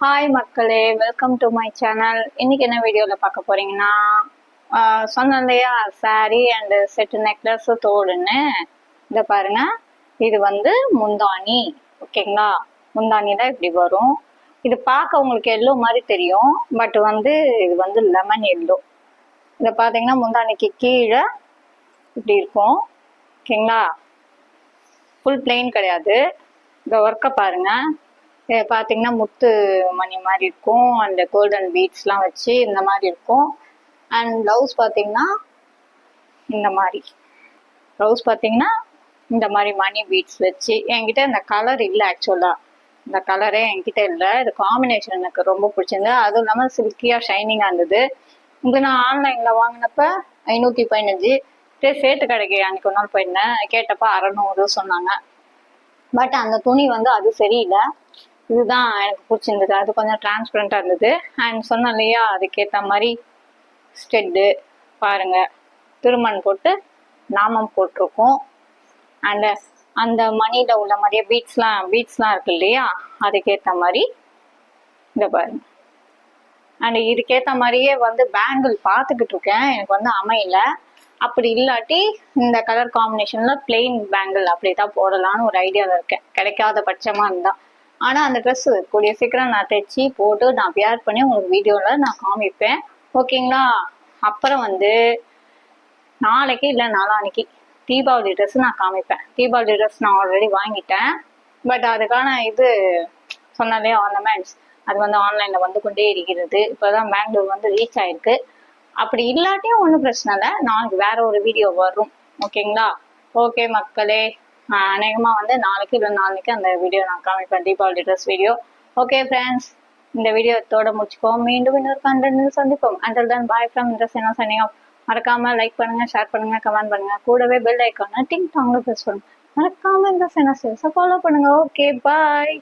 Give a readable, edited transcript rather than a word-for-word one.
Hi மக்களே, welcome to my channel. இன்னைக்கு என்ன வீடியோவில் பார்க்க போறீங்கன்னா, சொன்னேன் இல்லையா சாரீ அண்ட் செட்டு நெக்லஸ் தோடுன்னு. இதை பாருங்க, இது வந்து முந்தானி. ஓகேங்களா, முந்தானி தான் இப்படி வரும். இது பார்க்க உங்களுக்கு எல்லோ மாதிரி தெரியும், பட் வந்து இது வந்து லெமன் எல்லோ. இதை பார்த்தீங்கன்னா முந்தானிக்கு கீழே இப்படி இருக்கும். ஓகேங்களா, ஃபுல் பிளெயின் கிடையாது. இந்த ஒர்க்கை பாருங்க. பார்த்தீங்கன்னா முத்து மணி மாதிரி இருக்கும், அந்த கோல்டன் பீட்ஸ்லாம் வச்சு இந்த மாதிரி இருக்கும். அண்ட் ப்ளவுஸ் பார்த்தீங்கன்னா இந்த மாதிரி ப்ளவுஸ் பார்த்தீங்கன்னா இந்த மாதிரி மணி பீட்ஸ் வச்சு. என்கிட்ட இந்த கலர் இல்லை, ஆக்சுவலாக இந்த கலரே என்கிட்ட இல்லை. இது காம்பினேஷன் எனக்கு ரொம்ப பிடிச்சிருந்தது. அதுவும் இல்லாமல் சில்கியாக ஷைனிங்காக இருந்தது. இது நான் ஆன்லைனில் வாங்கினப்ப 515. சேட்டு கடைக்கு அன்னைக்கு ஒரு நாள் போயிருந்தேன், கேட்டப்ப 600 சொன்னாங்க. பட் அந்த துணி வந்து அது சரியில்லை. இதுதான் எனக்கு பிடிச்சிருந்தது. அது கொஞ்சம் டிரான்ஸ்பரண்டாக இருந்தது. அண்ட் சொன்னேன் இல்லையா, அதுக்கேற்ற மாதிரி ஸ்டெட்டு பாருங்க, திருமண் போட்டு நாமம் போட்டிருக்கோம். அண்ட் அந்த மணியில் உள்ள மாதிரியே பீட்ஸ்லாம் இருக்கு இல்லையா, அதுக்கேற்ற மாதிரி இந்த பாருங்க. அண்ட் இதுக்கேற்ற மாதிரியே வந்து பேங்கிள் பார்த்துக்கிட்டு இருக்கேன், எனக்கு வந்து அமையல. அப்படி இல்லாட்டி இந்த கலர் காம்பினேஷன்ல பிளெயின் பேங்கிள் அப்படிதான் போடலான்னு ஒரு ஐடியாவில் இருக்கேன், கிடைக்காத பட்சமா இருந்தா. ஆனா அந்த ட்ரெஸ் கூடிய சீக்கிரம் நான் தைச்சி போட்டு நான் வியர் பண்ணி உங்களுக்கு வீடியோல நான் காமிப்பேன். ஓகேங்களா. அப்புறம் வந்து நாளைக்கு இல்லை நாளான்னைக்கு தீபாவளி ட்ரெஸ் நான் காமிப்பேன். தீபாவளி ட்ரெஸ் நான் ஆல்ரெடி வாங்கிட்டேன், பட் அதுக்கான இது சொன்னாலே ஆர்னமெண்ட்ஸ் அது வந்து ஆன்லைன்ல வந்து கொண்டே இருக்கிறது. இப்போதான் பெங்களூர் வந்து ரீச் ஆயிருக்கு. அப்படி இல்லாட்டியும் ஒன்றும் பிரச்சனை இல்லை, நாளைக்கு வேற ஒரு வீடியோ வரும். ஓகேங்களா. ஓகே மக்களே, அநேகமாக வந்து நாளைக்கு இல்லை நாளைக்கு அந்த வீடியோ நான் காமிப்பேன், Deepavali dress video. Okay friends, இந்த வீடியோத்தோட முடிச்சுப்போம். மீண்டும் இன்னொரு கண்டென்ட் சந்திப்போம். Until then bye from dress என்ன சனிங் ஆஃப். மறக்காம லைக் பண்ணுங்க, ஷேர் பண்ணுங்க, கமெண்ட் பண்ணுங்க. கூடவே பெல் ஐக்கான டிங் டாங்ல ப்ரெஸ் பண்ணுங்க. மறக்காம இந்த சேனல் ஃபாலோ பண்ணுங்க. Okay bye.